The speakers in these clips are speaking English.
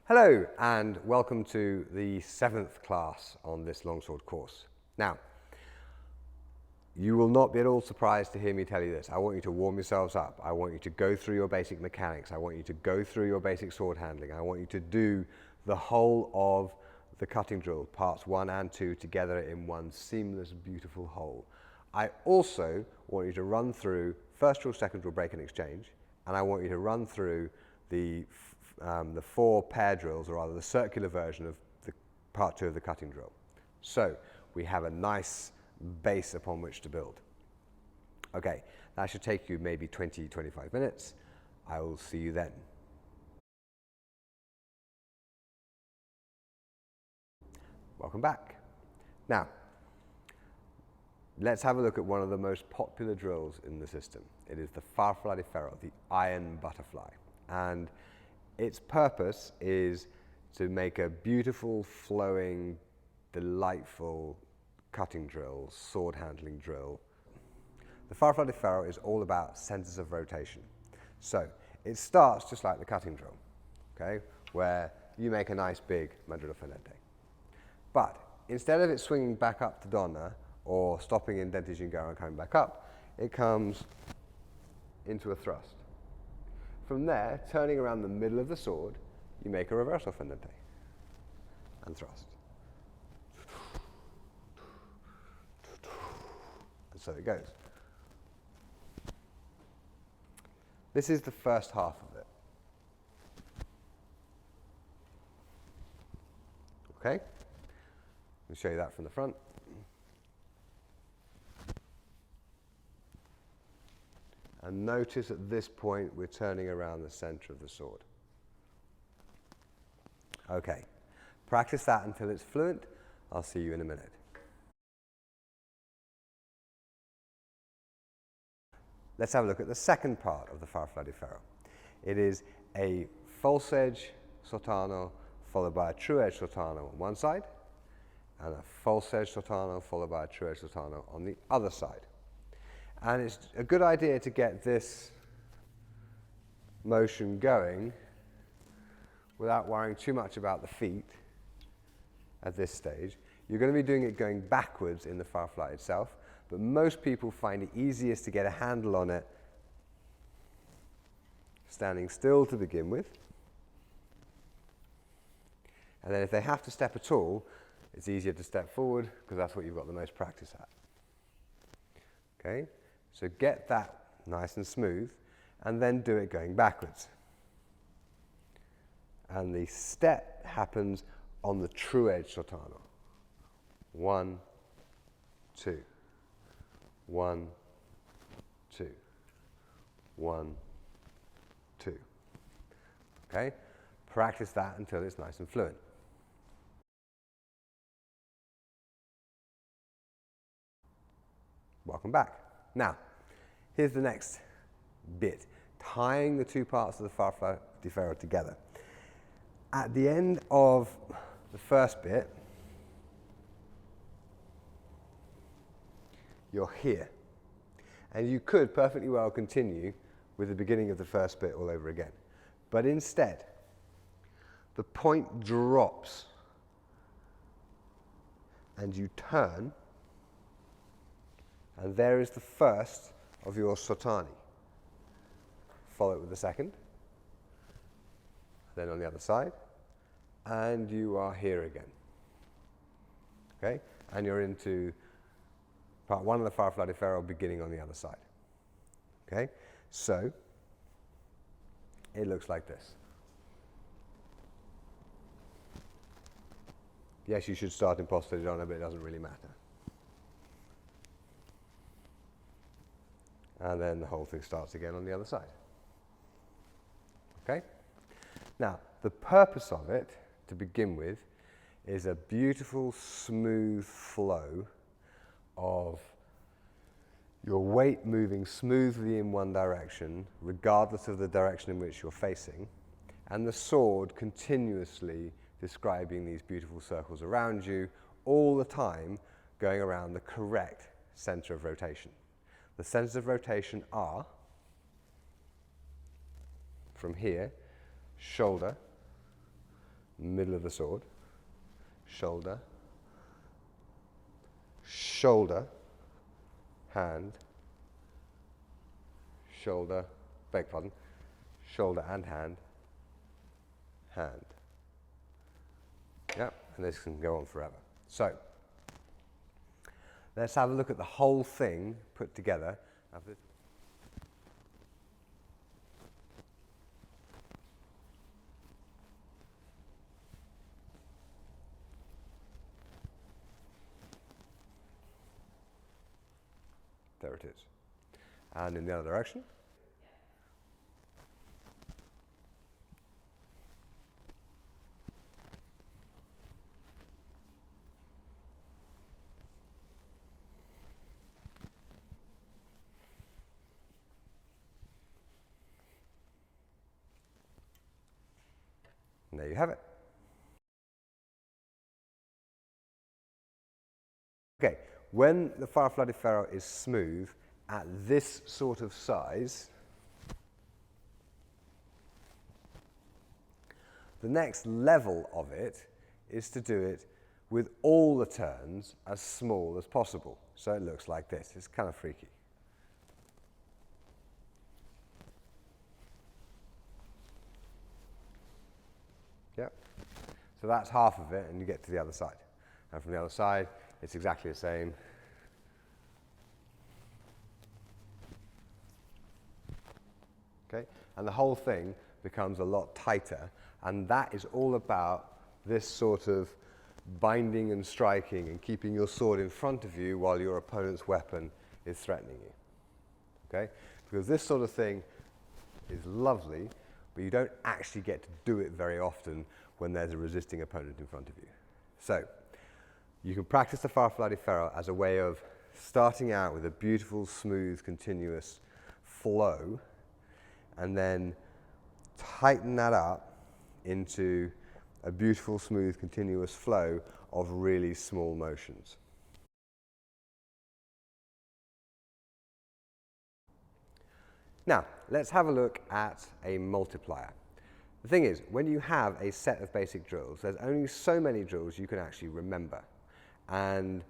Hello and welcome to the 7th class on this longsword course. Now, you will not be at all surprised to hear me tell you this. I want you to warm yourselves up. I want you to go through your basic mechanics. I want you to go through your basic sword handling. I want you to do the whole of the cutting drill, parts 1 and 2, together in one seamless, beautiful whole. I also want you to run through first drill, second drill, break and exchange, and I want you to run through the 4 pair drills, or rather the circular version of the part 2 of the cutting drill. So we have a nice base upon which to build. Okay, that should take you maybe 20-25 minutes. I will see you then. Welcome back. Now, let's have a look at one of the most popular drills in the system. It is the farfalle di ferro, the iron butterfly. And its purpose is to make a beautiful, flowing, delightful cutting drill, sword handling drill. The farfalle di ferro is all about centers of rotation. So it starts just like the cutting drill, okay, where you make a nice big mandrillo fendente. But instead of it swinging back up to donna or stopping in dente gingaro and coming back up, it comes into a thrust. From there, turning around the middle of the sword, you make a reverso fendente and thrust. And so it goes. This is the first half of it. Okay? Let me show you that from the front. And notice at this point we're turning around the center of the sword. Okay, practice that until it's fluent. I'll see you in a minute. Let's have a look at the second part of the farfalle di ferro. It is a false edge sottano followed by a true edge sottano on one side, and a false edge sottano followed by a true edge sottano on the other side. And it's a good idea to get this motion going without worrying too much about the feet at this stage. You're going to be doing it going backwards in the farfalle itself, but most people find it easiest to get a handle on it standing still to begin with. And then if they have to step at all, it's easier to step forward because that's what you've got the most practice at. Okay? So get that nice and smooth, and then do it going backwards. And the step happens on the true edge sottano. 1, 2. 1, 2. 1, 2. Okay? Practice that until it's nice and fluent. Welcome back. Now, here's the next bit, tying the 2 parts of the farfalle di ferro together. At the end of the first bit, you're here. And you could perfectly well continue with the beginning of the first bit all over again. But instead, the point drops and you turn, and there is the first of your sottani. Follow it with the second, then on the other side, and you are here again. Okay? And you're into part 1 of the farfalle di ferro beginning on the other side. Okay? So, it looks like this. Yes, you should start in posto di donna, but it doesn't really matter. And then the whole thing starts again on the other side. Okay? Now, the purpose of it, to begin with, is a beautiful, smooth flow of your weight moving smoothly in one direction, regardless of the direction in which you're facing, and the sword continuously describing these beautiful circles around you, all the time going around the correct center of rotation. The centers of rotation are, from here, shoulder, middle of the sword, shoulder, shoulder, hand, shoulder, beg pardon, shoulder and hand, hand. Yep, and this can go on forever. So, let's have a look at the whole thing put together. There it is. And in the other direction. And there you have it. Okay, when the Firefly di Ferro is smooth at this sort of size, the next level of it is to do it with all the turns as small as possible. So it looks like this. It's kind of freaky. Yep. So that's half of it, and you get to the other side. And from the other side, it's exactly the same. Okay? And the whole thing becomes a lot tighter, and that is all about this sort of binding and striking and keeping your sword in front of you while your opponent's weapon is threatening you. Okay? Because this sort of thing is lovely, but you don't actually get to do it very often when there's a resisting opponent in front of you. So, you can practice the Firefly di Ferro as a way of starting out with a beautiful, smooth, continuous flow, and then tighten that up into a beautiful, smooth, continuous flow of really small motions. Now, let's have a look at a multiplier. The thing is, when you have a set of basic drills, there's only so many drills you can actually remember. And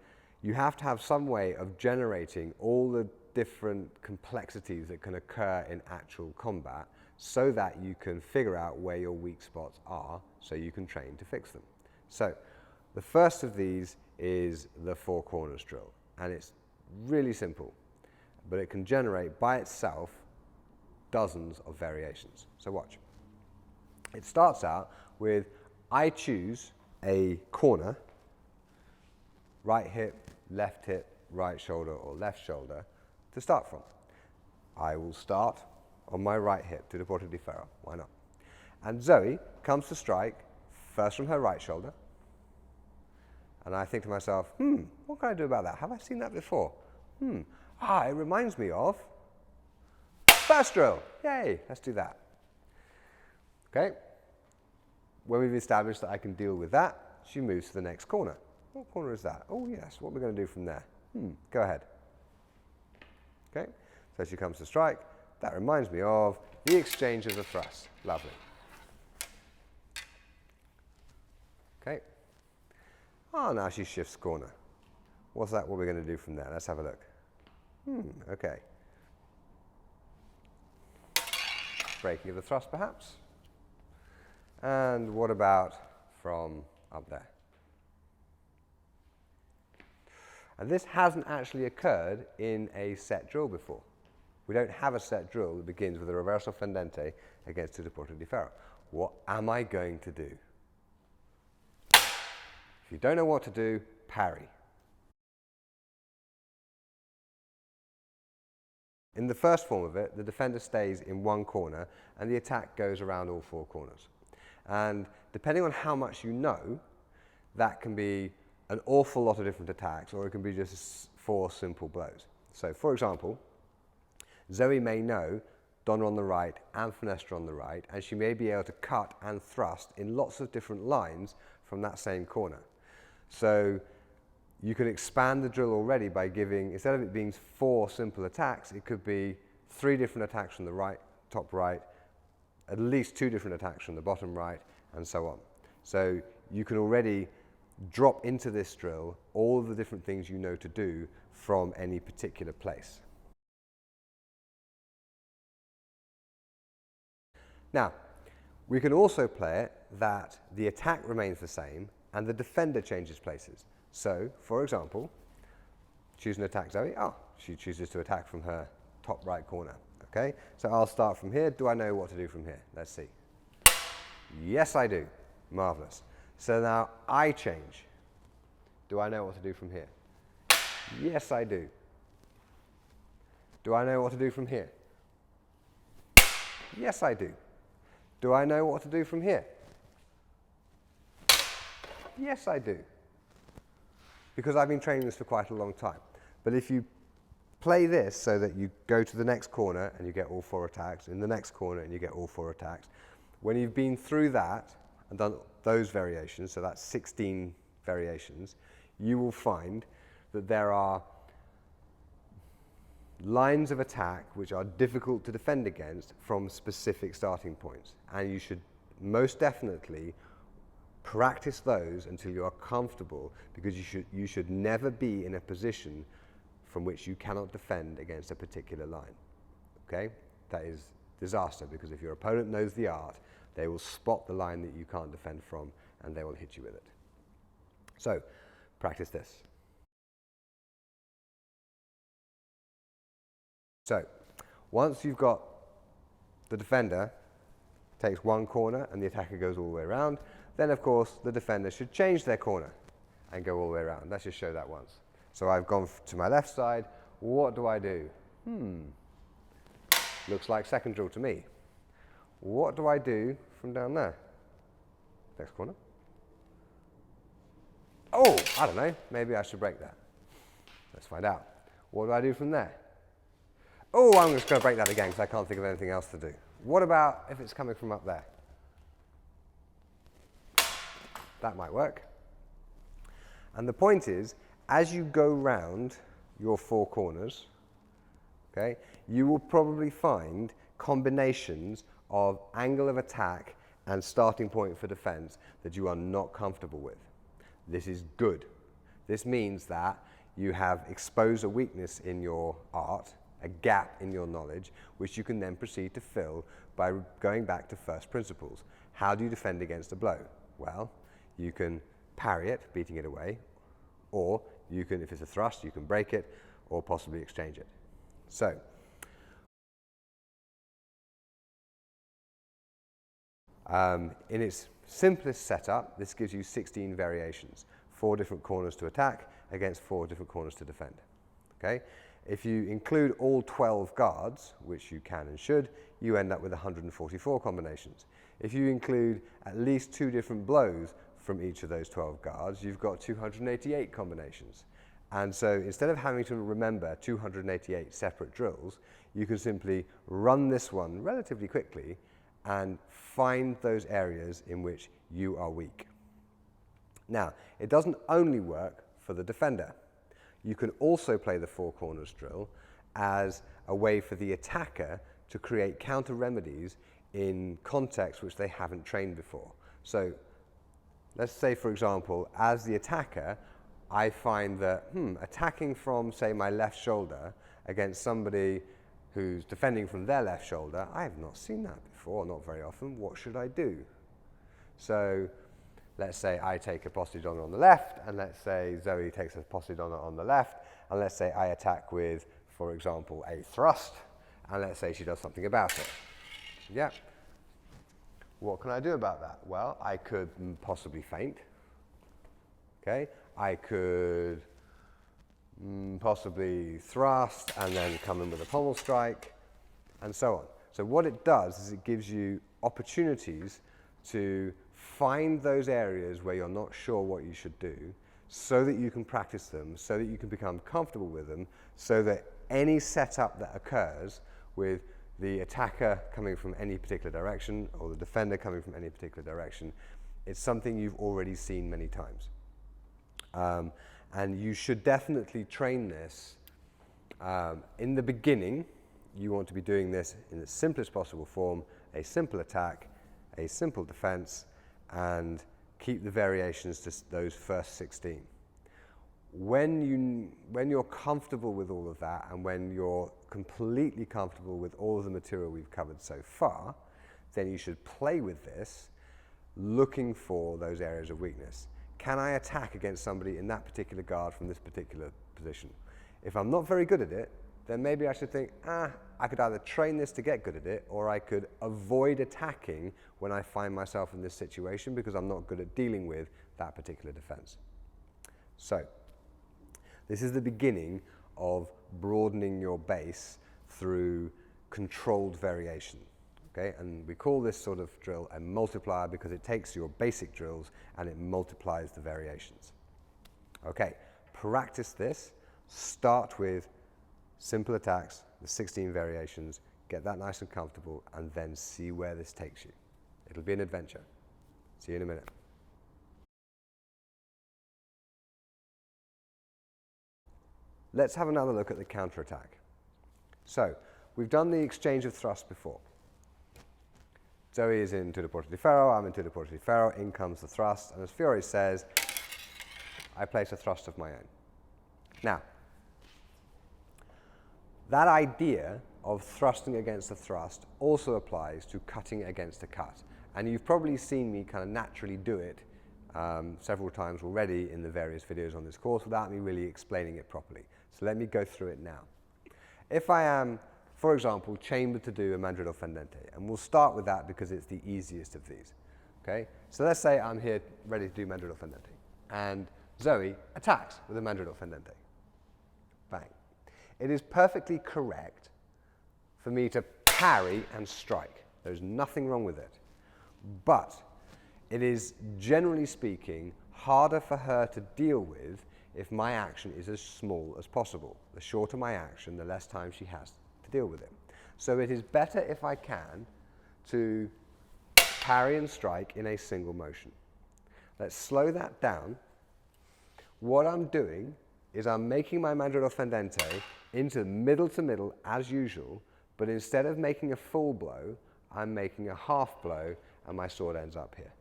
you have to have some way of generating all the different complexities that can occur in actual combat so that you can figure out where your weak spots are so you can train to fix them. So the first of these is the four corners drill, and it's really simple, but it can generate by itself dozens of variations. So watch. It starts out with, I choose a corner, right hip, right shoulder, or left shoulder to start from. I will start on my right hip to the Porta di Ferro, why not? And Zoe comes to strike first from her right shoulder, and I think to myself, what can I do about that? Have I seen that before? It reminds me of first drill. Yay, let's do that. Okay, when we've established that I can deal with that, she moves to the next corner. What corner is that? Oh yes, what are we going to do from there? Go ahead. Okay, so she comes to strike. That reminds me of the exchange of the thrust. Lovely. Okay. Oh, now she shifts corner. What's that? What we're going to do from there? Let's have a look. Okay. Breaking of the thrust, perhaps. And what about from up there? And this hasn't actually occurred in a set drill before. We don't have a set drill that begins with a reversal fendente against the Porta di Ferro. What am I going to do? If you don't know what to do, parry. In the first form of it, the defender stays in one corner and the attack goes around all four corners. And depending on how much you know, that can be an awful lot of different attacks, or it can be just 4 simple blows. So, for example, Zoe may know Donna on the right and Finestra on the right, and she may be able to cut and thrust in lots of different lines from that same corner. So you can expand the drill already by giving, instead of it being 4 simple attacks, it could be 3 different attacks from the right, top right, at least 2 different attacks from the bottom right, and so on. So you can already drop into this drill all of the different things you know to do from any particular place. Now, we can also play it that the attack remains the same and the defender changes places. So, for example, choose an attack Zoe. Oh, she chooses to attack from her top right corner. Okay, so I'll start from here. Do I know what to do from here? Let's see. Yes, I do. Marvelous. So now I change. Do I know what to do from here? Yes, I do. Do I know what to do from here? Yes, I do. Do I know what to do from here? Yes, I do. Because I've been training this for quite a long time. But if you play this so that you go to the next corner and you get all 4 attacks, in the next corner and you get all 4 attacks, when you've been through that and done those variations, so that's 16 variations, you will find that there are lines of attack which are difficult to defend against from specific starting points. And you should most definitely practice those until you are comfortable, because you should never be in a position from which you cannot defend against a particular line. Okay? That is disaster, because if your opponent knows the art, they will spot the line that you can't defend from and they will hit you with it. So, practice this. So, once you've got the defender takes one corner and the attacker goes all the way around, then of course the defender should change their corner and go all the way around. Let's just show that once. So I've gone to my left side. What do I do? Looks like second drill to me. What do I do from down there? Next corner. Oh, I don't know. Maybe I should break that. Let's find out. What do I do from there? Oh, I'm just going to break that again because I can't think of anything else to do. What about if it's coming from up there? That might work. And the point is, as you go round your 4 corners, okay, you will probably find combinations of angle of attack and starting point for defense that you are not comfortable with. This is good. This means that you have exposed a weakness in your art, a gap in your knowledge, which you can then proceed to fill by going back to first principles. How do you defend against a blow? Well, you can parry it, beating it away, or you can, if it's a thrust, you can break it, or possibly exchange it. So, in its simplest setup, this gives you 16 variations, 4 different corners to attack against 4 different corners to defend. Okay? If you include all 12 guards, which you can and should, you end up with 144 combinations. If you include at least 2 different blows from each of those 12 guards, you've got 288 combinations. And so instead of having to remember 288 separate drills, you can simply run this one relatively quickly and find those areas in which you are weak. Now, it doesn't only work for the defender. You can also play the 4 corners drill as a way for the attacker to create counter remedies in contexts which they haven't trained before. So let's say, for example, as the attacker, I find that attacking from, say, my left shoulder against somebody who's defending from their left shoulder, I have not seen that before, not very often. What should I do? So let's say I take a possidon on the left, and let's say Zoe takes a possidon on the left, and let's say I attack with, for example, a thrust, and let's say she does something about it. Yeah. What can I do about that? Well, I could possibly feint. Okay. I could possibly thrust and then come in with a pommel strike, and so on. So what it does is it gives you opportunities to find those areas where you're not sure what you should do, so that you can practice them, so that you can become comfortable with them, so that any setup that occurs with the attacker coming from any particular direction or the defender coming from any particular direction, it's something you've already seen many times. And you should definitely train this. In the beginning, you want to be doing this in the simplest possible form, a simple attack, a simple defense, and keep the variations to those first 16. When you're comfortable with all of that, and when you're completely comfortable with all of the material we've covered so far, then you should play with this, looking for those areas of weakness. Can I attack against somebody in that particular guard from this particular position? If I'm not very good at it, then maybe I should think, I could either train this to get good at it, or I could avoid attacking when I find myself in this situation because I'm not good at dealing with that particular defense. So, this is the beginning of broadening your base through controlled variation. Okay? And we call this sort of drill a multiplier because it takes your basic drills and it multiplies the variations. Okay, practice this. Start with simple attacks, the 16 variations, get that nice and comfortable, and then see where this takes you. It'll be an adventure. See you in a minute. Let's have another look at the counterattack. So, we've done the exchange of thrust before. Zoe is in to porta di ferro, I'm in to porta di ferro, in comes the thrust, and as Fiore says, I place a thrust of my own. Now, that idea of thrusting against a thrust also applies to cutting against a cut. And you've probably seen me kind of naturally do it several times already in the various videos on this course without me really explaining it properly. So let me go through it now. If I am, for example, chambered to do a mandrillo fendente, and we'll start with that because it's the easiest of these. Okay? So let's say I'm here ready to do mandrillo fendente, and Zoe attacks with a mandrillo fendente. Bang. It is perfectly correct for me to parry and strike. There's nothing wrong with it. But it is, generally speaking, harder for her to deal with if my action is as small as possible. The shorter my action, the less time she has to deal with it. So it is better, if I can, to parry and strike in a single motion. Let's slow that down. What I'm doing is I'm making my mandrillo fendente into middle to middle as usual, but instead of making a full blow, I'm making a half blow, and my sword ends up here,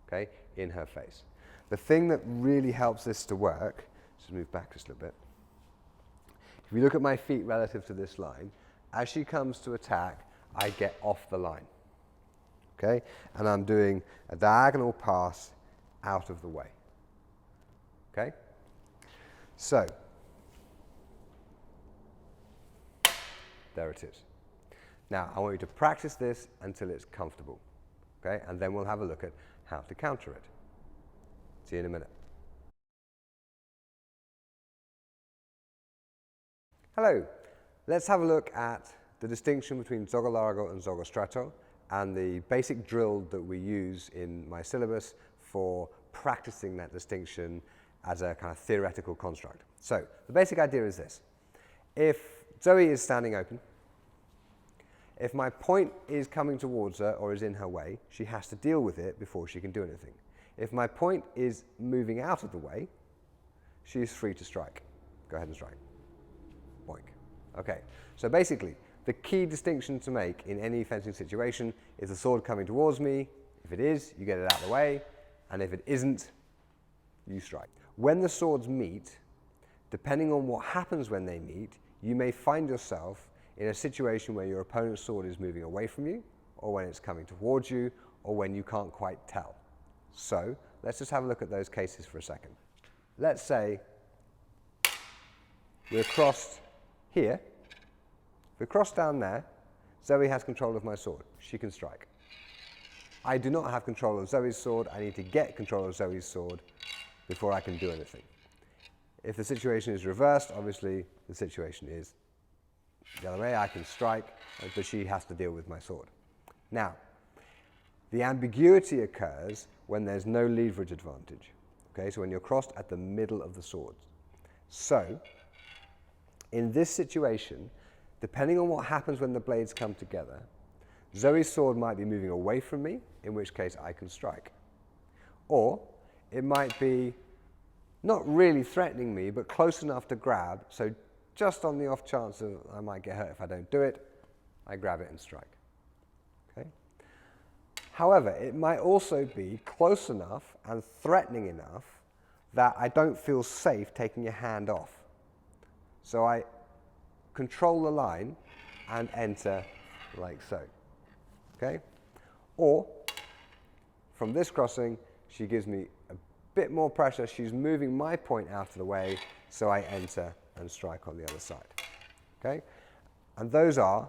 okay, in her face. The thing that really helps this to work, just move back just a little bit. If you look at my feet relative to this line, as she comes to attack, I get off the line, okay? And I'm doing a diagonal pass out of the way, okay? So, there it is. Now, I want you to practice this until it's comfortable, okay? And then we'll have a look at how to counter it. See you in a minute. Hello. Let's have a look at the distinction between zogo largo and zogo stretto and the basic drill that we use in my syllabus for practicing that distinction as a kind of theoretical construct. So, the basic idea is this. If Zoe is standing open, if my point is coming towards her or is in her way, she has to deal with it before she can do anything. If my point is moving out of the way, she is free to strike. Go ahead and strike. Boink. Okay, so basically, the key distinction to make in any fencing situation is the sword coming towards me. If it is, you get it out of the way, and if it isn't, you strike. When the swords meet, depending on what happens when they meet, you may find yourself in a situation where your opponent's sword is moving away from you, or when it's coming towards you, or when you can't quite tell. So, let's just have a look at those cases for a second. Let's say we're crossed here. If we're crossed down there, Zoe has control of my sword. She can strike. I do not have control of Zoe's sword. I need to get control of Zoe's sword before I can do anything. If the situation is reversed, obviously the situation is the other way. I can strike, but she has to deal with my sword. Now, the ambiguity occurs when there's no leverage advantage. Okay, so when you're crossed at the middle of the swords. So, in this situation, depending on what happens when the blades come together, Zoe's sword might be moving away from me, in which case I can strike. Or it might be not really threatening me, but close enough to grab, so just on the off chance that I might get hurt if I don't do it, I grab it and strike. Okay? However, it might also be close enough and threatening enough that I don't feel safe taking your hand off. So I control the line and enter like so. Okay? Or, from this crossing, she gives me a bit more pressure. She's moving my point out of the way, so I enter and strike on the other side. Okay? And those are,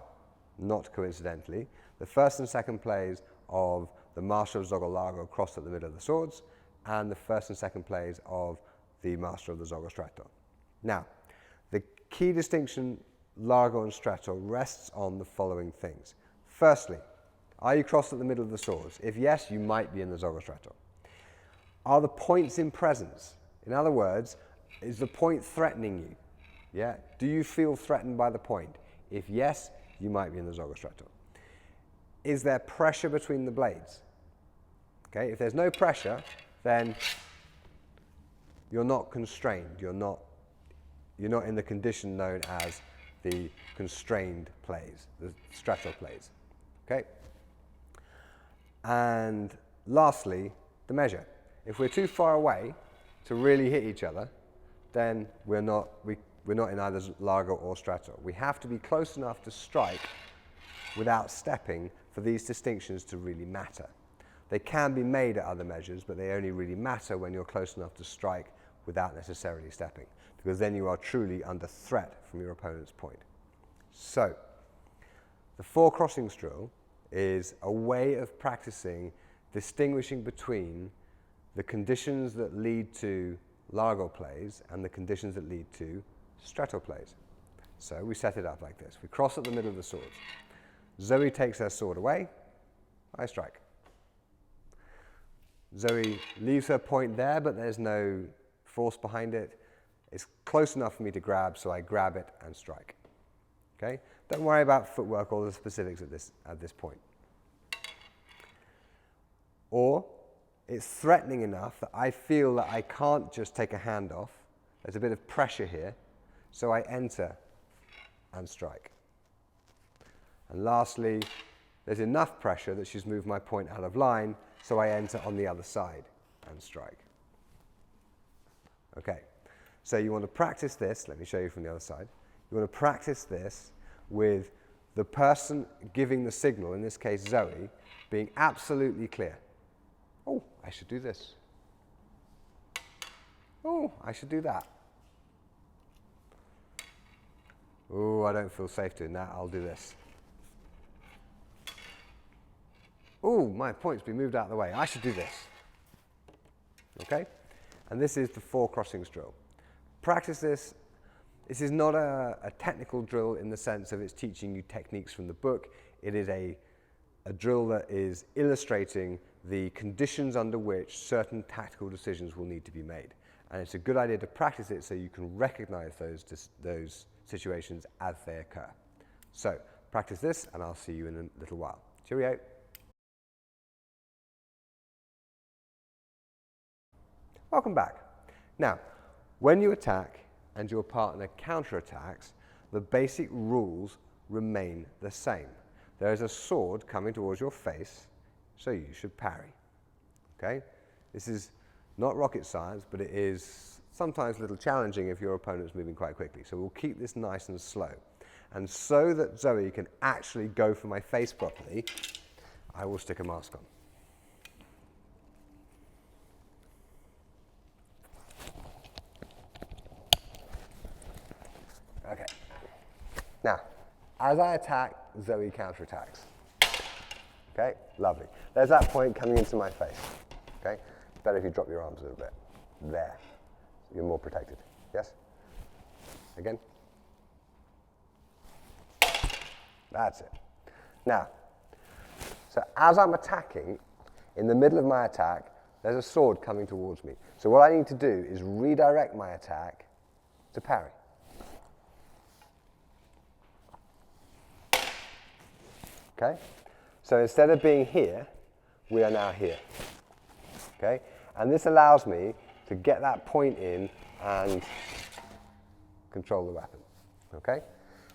not coincidentally, the first and second plays of the Master of Zogger Largo crossed at the middle of the swords, and the first and second plays of the Master of the Zogger Stretto. Now, the key distinction Largo and Stretto rests on the following things. Firstly, are you crossed at the middle of the swords? If yes, you might be in the Zogger Stretto. Are the points in presence? In other words, is the point threatening you? Yeah? Do you feel threatened by the point? If yes, you might be in the Zogger Stretto. Is there pressure between the blades? Okay, if there's no pressure, then you're not constrained. You're not in the condition known as the constrained plays, the Stretto plays. Okay? And lastly, the measure. If we're too far away to really hit each other, then we're not in either Largo or Stretto. We have to be close enough to strike without stepping for these distinctions to really matter. They can be made at other measures, but they only really matter when you're close enough to strike without necessarily stepping, because then you are truly under threat from your opponent's point. So, the four crossings drill is a way of practicing distinguishing between the conditions that lead to Largo plays and the conditions that lead to Stretto plays. So we set it up like this. We cross at the middle of the swords. Zoe takes her sword away, I strike. Zoe leaves her point there, but there's no force behind it. It's close enough for me to grab, so I grab it and strike. Okay? Don't worry about footwork or the specifics at this point. Or it's threatening enough that I feel that I can't just take a hand off. There's a bit of pressure here, so I enter and strike. And lastly, there's enough pressure that she's moved my point out of line, so I enter on the other side and strike. Okay, so you want to practice this. Let me show you from the other side. You want to practice this with the person giving the signal, in this case Zoe, being absolutely clear. Oh, I should do this. Oh, I should do that. Oh, I don't feel safe doing that. I'll do this. Oh, my point's been moved out of the way. I should do this. Okay? And this is the four crossings drill. Practice this. This is not a technical drill in the sense of it's teaching you techniques from the book. It is a drill that is illustrating the conditions under which certain tactical decisions will need to be made. And it's a good idea to practice it so you can recognize those situations as they occur. So, practice this, and I'll see you in a little while. Cheerio. Welcome back. Now, when you attack and your partner counterattacks, the basic rules remain the same. There is a sword coming towards your face, so you should parry. Okay? This is not rocket science, but it is sometimes a little challenging if your opponent's moving quite quickly. So we'll keep this nice and slow. And so that Zoe can actually go for my face properly, I will stick a mask on. Okay. Now, as I attack, Zoe counterattacks. Okay, lovely. There's that point coming into my face. Okay, it's better if you drop your arms a little bit. There. You're more protected. Yes? Again. That's it. Now, so as I'm attacking, in the middle of my attack, there's a sword coming towards me. So what I need to do is redirect my attack to parry. Okay? So instead of being here, we are now here. Okay? And this allows me to get that point in and control the weapon. Okay?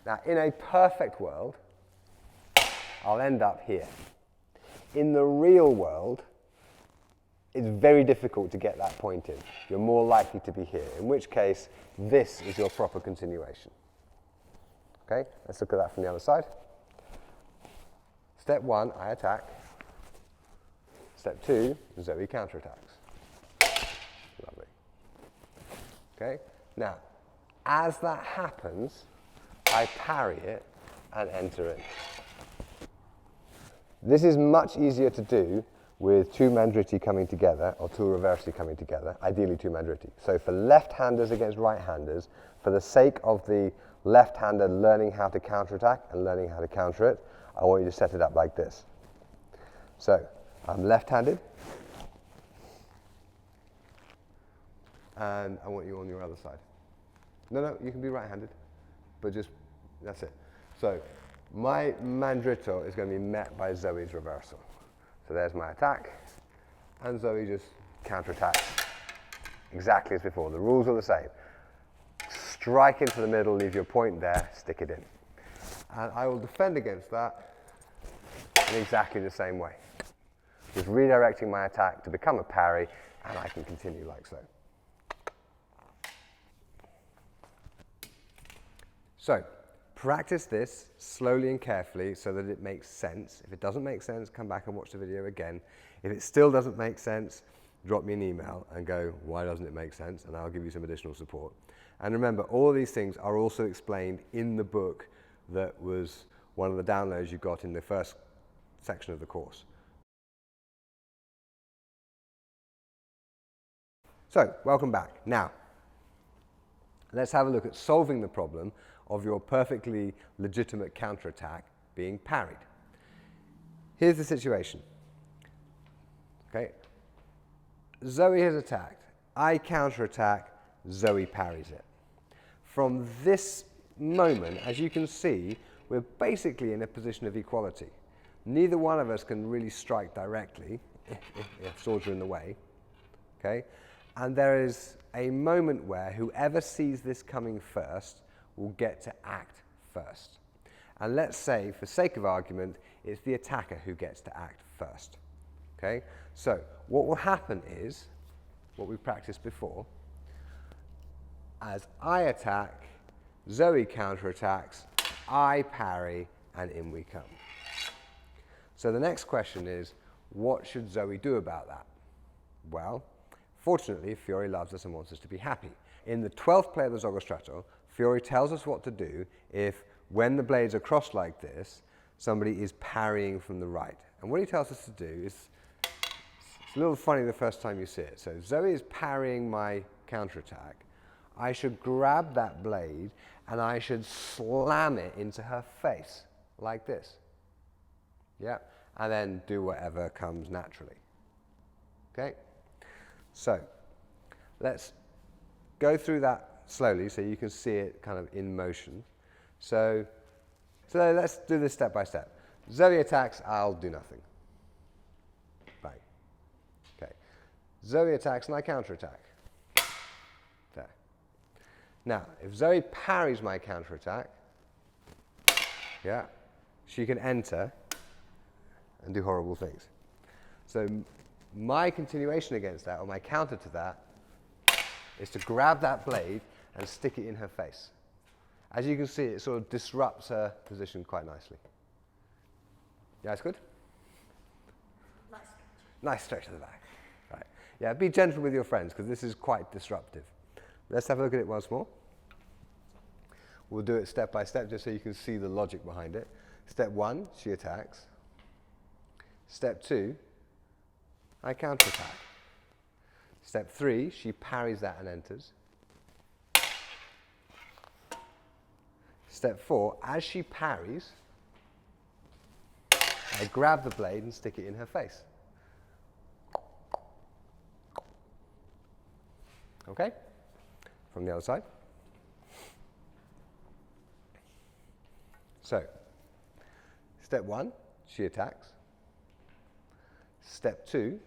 Now, in a perfect world, I'll end up here. In the real world, it's very difficult to get that point in. You're more likely to be here, in which case, this is your proper continuation. Okay, let's look at that from the other side. Step 1, I attack. Step 2, Zoe counterattacks. Lovely. Okay, now, as that happens, I parry it and enter in. This is much easier to do with two mandriti coming together, or two reversi coming together, ideally two mandriti. So for left-handers against right-handers, for the sake of the left-hander learning how to counterattack and learning how to counter it, I want you to set it up like this. So I'm left-handed, and I want you on your other side. No, you can be right-handed, but just, that's it. So my mandrito is going to be met by Zoe's reversal. So there's my attack, and Zoe just counterattacks exactly as before. The rules are the same. Strike into the middle, leave your point there, stick it in. And I will defend against that in exactly the same way. Just redirecting my attack to become a parry, and I can continue like so. So, practice this slowly and carefully so that it makes sense. If it doesn't make sense, come back and watch the video again. If it still doesn't make sense, drop me an email and go, why doesn't it make sense? And I'll give you some additional support. And remember, all of these things are also explained in the book that was one of the downloads you got in the first section of the course. So, welcome back. Now, let's have a look at solving the problem of your perfectly legitimate counterattack being parried. Here's the situation. Okay, Zoe has attacked. I counterattack. Zoe parries it. From this moment, as you can see, we're basically in a position of equality. Neither one of us can really strike directly if swords are in the way. Okay, and there is a moment where whoever sees this coming first will get to act first. And let's say, for sake of argument, it's the attacker who gets to act first. Okay? So, what will happen is, what we practiced before, as I attack, Zoe counterattacks, I parry, and in we come. So the next question is, what should Zoe do about that? Well, fortunately, Fiore loves us and wants us to be happy. In the 12th play of the Zogostrato, Fiore tells us what to do if, when the blades are crossed like this, somebody is parrying from the right. And what he tells us to do is, it's a little funny the first time you see it. So Zoe is parrying my counterattack. I should grab that blade and I should slam it into her face, like this. Yeah, and then do whatever comes naturally. Okay? So, let's go through that slowly so you can see it kind of in motion. So let's do this step by step. Zoe attacks, I'll do nothing. Bang. Okay. Zoe attacks and I counterattack. There. Now, if Zoe parries my counterattack, yeah, she can enter and do horrible things. So my continuation against that, or my counter to that, is to grab that blade and stick it in her face. As you can see, it sort of disrupts her position quite nicely. Yeah, it's good? Nice stretch to the back. Right. Yeah, be gentle with your friends, because this is quite disruptive. Let's have a look at it once more. We'll do it step by step, just so you can see the logic behind it. Step 1, she attacks. Step 2, I counterattack. Step 3, she parries that and enters. Step 4, as she parries, I grab the blade and stick it in her face. Okay? From the other side. So, step 1, she attacks. Step 2,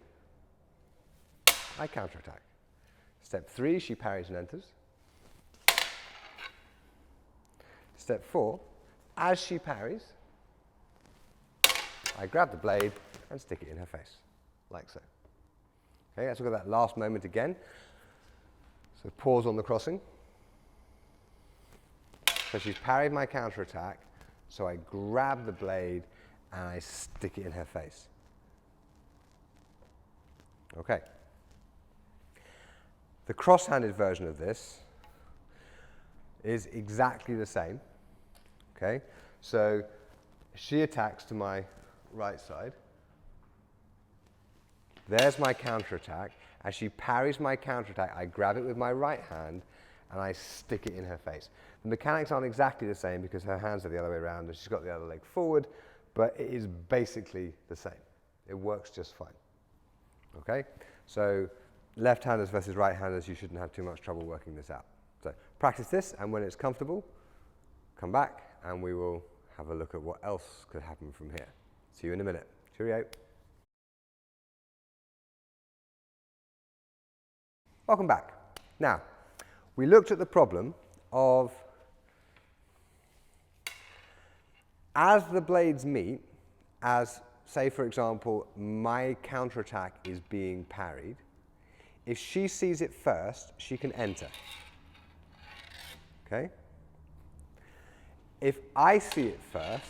I counterattack. Step 3, she parries and enters. Step 4, as she parries, I grab the blade and stick it in her face, like so. Okay, let's look at that last moment again. So pause on the crossing. So she's parried my counterattack, so I grab the blade and I stick it in her face. Okay. The cross-handed version of this is exactly the same. Okay, so she attacks to my right side. There's my counterattack. As she parries my counterattack, I grab it with my right hand and I stick it in her face. The mechanics aren't exactly the same because her hands are the other way around and she's got the other leg forward, but it is basically the same. It works just fine. Okay, so left-handers versus right-handers, you shouldn't have too much trouble working this out. So practice this, and when it's comfortable, come back and we will have a look at what else could happen from here. See you in a minute. Cheerio. Welcome back. Now, we looked at the problem of as the blades meet, as, say, for example, my counterattack is being parried, if she sees it first, she can enter. Okay? If I see it first,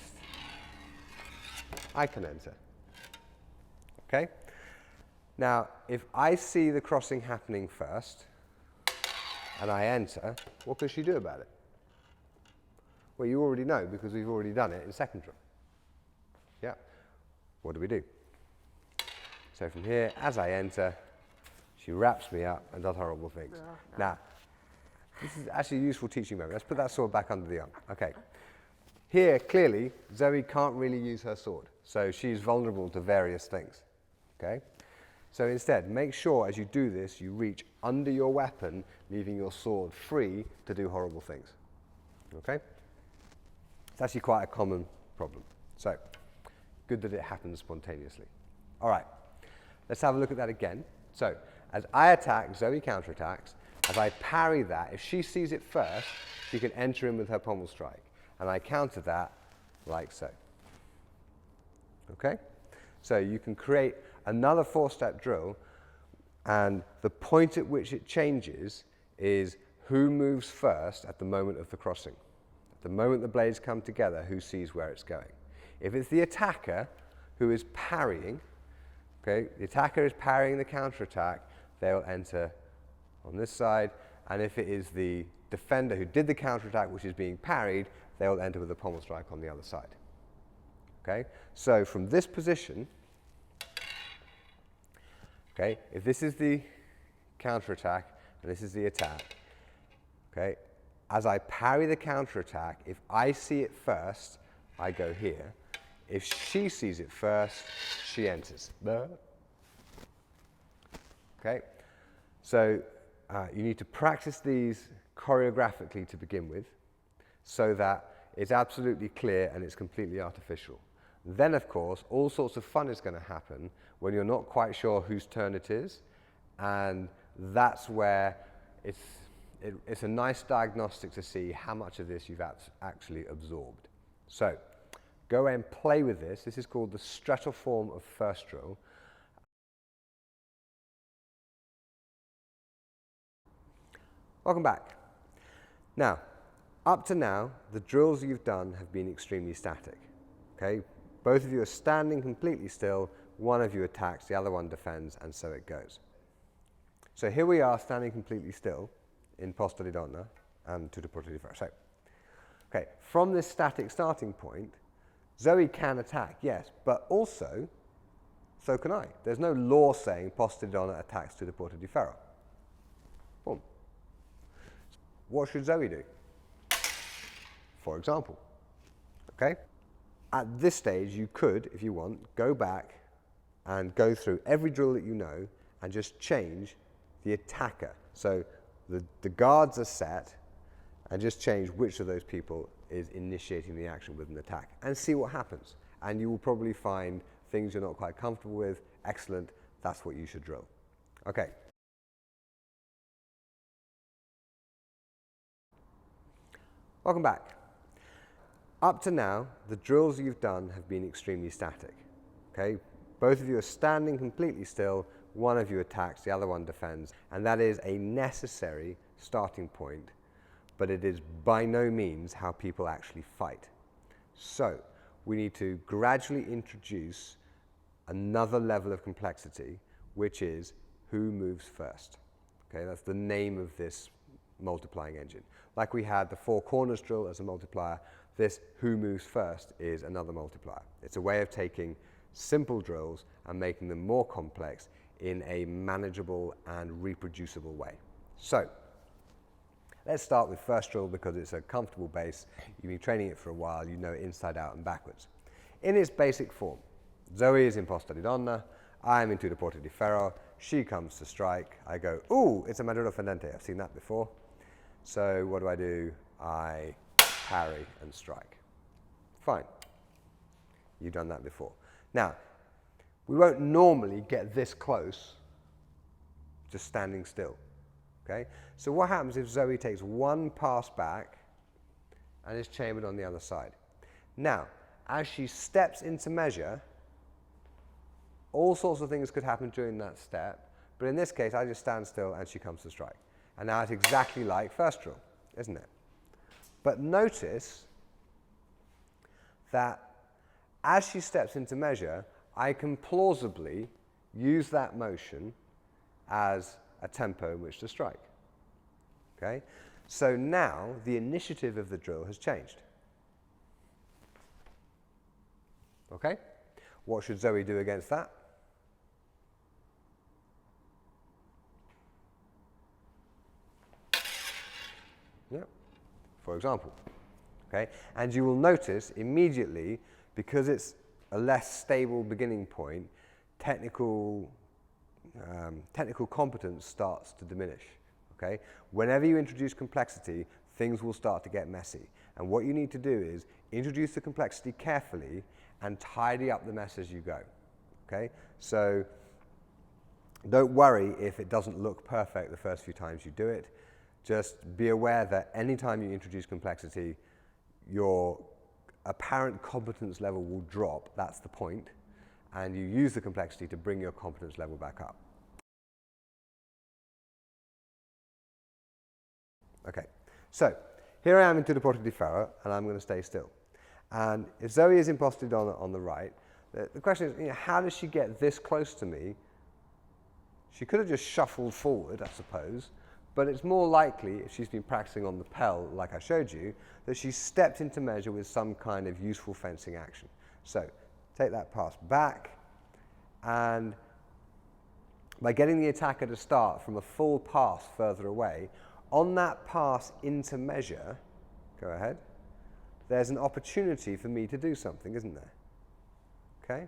I can enter. Okay? Now, if I see the crossing happening first, and I enter, what can she do about it? Well, you already know, because we've already done it in second drill. Yeah. What do? So from here, as I enter, she wraps me up and does horrible things. Now, this is actually a useful teaching moment. Let's put that sword back under the arm. Okay. Here, clearly, Zoe can't really use her sword, so she's vulnerable to various things. Okay? So instead, make sure as you do this, you reach under your weapon, leaving your sword free to do horrible things. Okay? It's actually quite a common problem. So, good that it happens spontaneously. All right, let's have a look at that again. So, as I attack, Zoe counterattacks. As I parry that, if she sees it first, she can enter in with her pommel strike. And I counter that like so. Okay? So you can create another four-step drill, and the point at which it changes is who moves first at the moment of the crossing. At the moment the blades come together, who sees where it's going. If it's the attacker who is parrying, okay, the attacker is parrying the counterattack, they'll enter on this side, and if it is the defender who did the counterattack which is being parried, they'll enter with a pommel strike on the other side. Okay, so from this position, okay, if this is the counterattack and this is the attack, okay, as I parry the counterattack, if I see it first, I go here. If she sees it first, she enters. Okay, so you need to practice these choreographically to begin with, so that it's absolutely clear and it's completely artificial. Then, of course, all sorts of fun is going to happen when you're not quite sure whose turn it is, and that's where it's a nice diagnostic to see how much of this you've actually absorbed. So, go and play with this. This is called the stretcher form of first drill. Welcome back. Now, up to now, the drills you've done have been extremely static. Okay? Both of you are standing completely still, one of you attacks, the other one defends, and so it goes. So here we are standing completely still in posta di donna and tutto porta di ferro. So, okay, from this static starting point, Zoe can attack, yes, but also, so can I. There's no law saying posta di donna attacks tutto porta di ferro. Boom. What should Zoe do? For example, okay? At this stage, you could, if you want, go back and go through every drill that you know and just change the attacker. So the guards are set, and just change which of those people is initiating the action with an attack and see what happens. And you will probably find things you're not quite comfortable with. Excellent, that's what you should drill. Okay. Welcome back. Up to now, the drills you've done have been extremely static. Okay? Both of you are standing completely still. One of you attacks, the other one defends. And that is a necessary starting point, but it is by no means how people actually fight. So we need to gradually introduce another level of complexity, which is who moves first. Okay, that's the name of this multiplying engine. Like we had the four corners drill as a multiplier, this who moves first is another multiplier. It's a way of taking simple drills and making them more complex in a manageable and reproducible way. So let's start with first drill because it's a comfortable base. You've been training it for a while, you know it inside out and backwards. In its basic form, Zoe is in posta di donna, I am in tutto porta di ferro, she comes to strike, I go, ooh, it's a maduro fendente, I've seen that before. So what do? I parry and strike. Fine, you've done that before. Now, we won't normally get this close just standing still, okay? So what happens if Zoe takes one pass back and is chambered on the other side? Now, as she steps into measure, all sorts of things could happen during that step, but in this case, I just stand still and she comes to strike. And now it's exactly like first drill, isn't it? But notice that as she steps into measure, I can plausibly use that motion as a tempo in which to strike. Okay? So now the initiative of the drill has changed. Okay? What should Zoe do against that? Yeah, for example. Okay? And you will notice immediately, because it's a less stable beginning point, technical competence starts to diminish. Okay? Whenever you introduce complexity, things will start to get messy. And what you need to do is introduce the complexity carefully and tidy up the mess as you go. Okay? So don't worry if it doesn't look perfect the first few times you do it. Just be aware that anytime you introduce complexity, your apparent competence level will drop, that's the point, and you use the complexity to bring your competence level back up. Okay, so here I am in tutto porta di ferro, and I'm going to stay still. And if Zoe is in posta di donna on the right, the question is, how does she get this close to me? She could have just shuffled forward, I suppose, but it's more likely, if she's been practicing on the Pell, like I showed you, that she stepped into measure with some kind of useful fencing action. So take that pass back, and by getting the attacker to start from a full pass further away, on that pass into measure, go ahead, there's an opportunity for me to do something, isn't there? Okay?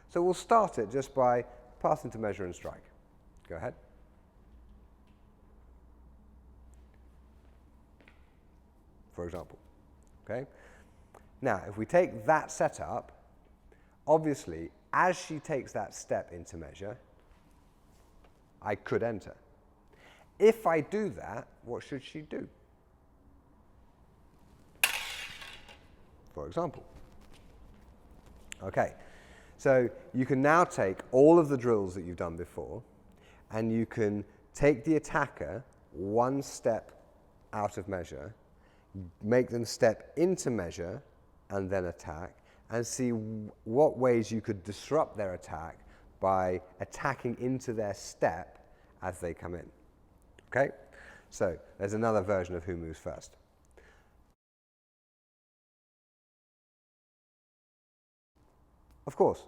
So we'll start it just by pass into measure and strike. Go ahead. For example. Okay? Now, if we take that setup, obviously, as she takes that step into measure, I could enter. If I do that, what should she do? For example. Okay, so you can now take all of the drills that you've done before, and you can take the attacker one step out of measure, make them step into measure and then attack, and see what ways you could disrupt their attack by attacking into their step as they come in. Okay? So there's another version of who moves first. Of course,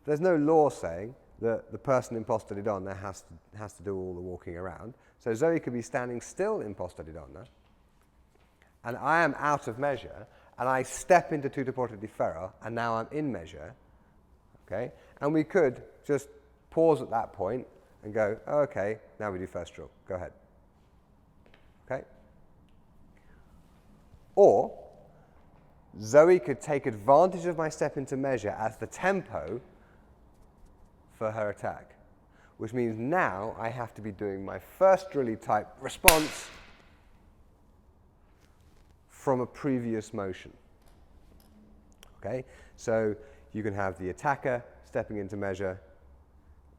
there's no law saying that the person in posta di donna has to do all the walking around. So Zoe could be standing still in posta di donna, and I am out of measure, and I step into tutto porta di ferro, and now I'm in measure, okay? And we could just pause at that point and go, oh, okay, now we do first drill. Go ahead. Okay? Or Zoe could take advantage of my step into measure as the tempo for her attack, which means now I have to be doing my first drilly type response from a previous motion. Okay? So you can have the attacker stepping into measure,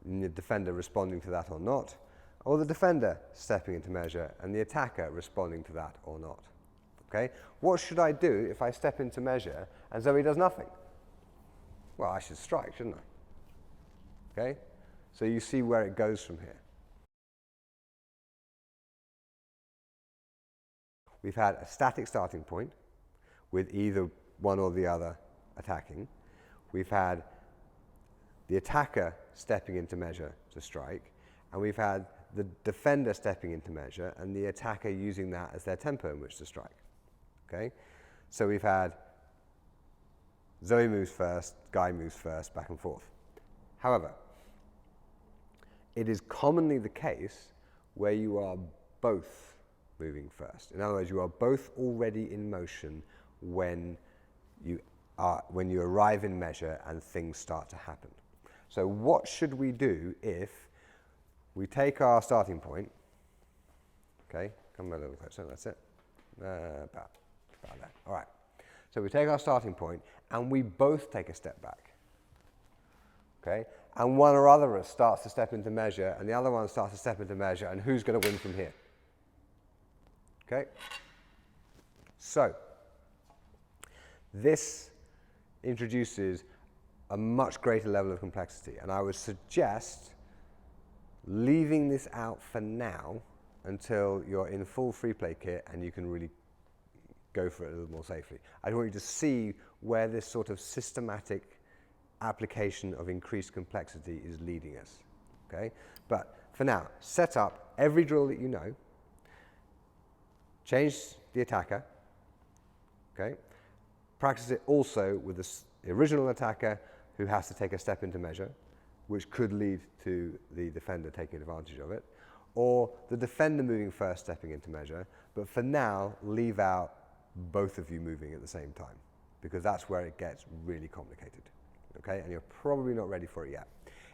and the defender responding to that or not, or the defender stepping into measure and the attacker responding to that or not. Okay? What should I do if I step into measure and Zoe does nothing? Well, I should strike, shouldn't I? Okay? So you see where it goes from here. We've had a static starting point with either one or the other attacking. We've had the attacker stepping into measure to strike, and we've had the defender stepping into measure and the attacker using that as their tempo in which to strike. Okay? So we've had Zoe moves first, Guy moves first, back and forth. However, it is commonly the case where you are both moving first. In other words, you are both already in motion when you arrive in measure and things start to happen. So what should we do if we take our starting point, okay, come a little closer, that's it, about there, all right. So we take our starting point and we both take a step back, okay, and one or other of us starts to step into measure and the other one starts to step into measure, and who's going to win from here? Okay, so this introduces a much greater level of complexity, and I would suggest leaving this out for now until you're in full free play kit and you can really go for it a little more safely. I want you to see where this sort of systematic application of increased complexity is leading us. Okay? But for now, set up every drill that you know, change the attacker, okay? Practice it also with the original attacker who has to take a step into measure, which could lead to the defender taking advantage of it, or the defender moving first, stepping into measure, but for now, leave out both of you moving at the same time, because that's where it gets really complicated, okay? And you're probably not ready for it yet.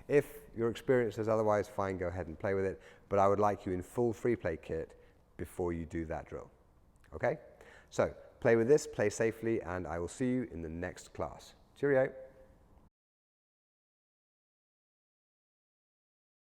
If your experience says otherwise, fine, go ahead and play with it, but I would like you in full free play kit before you do that drill, okay? So play with this, play safely, and I will see you in the next class. Cheerio.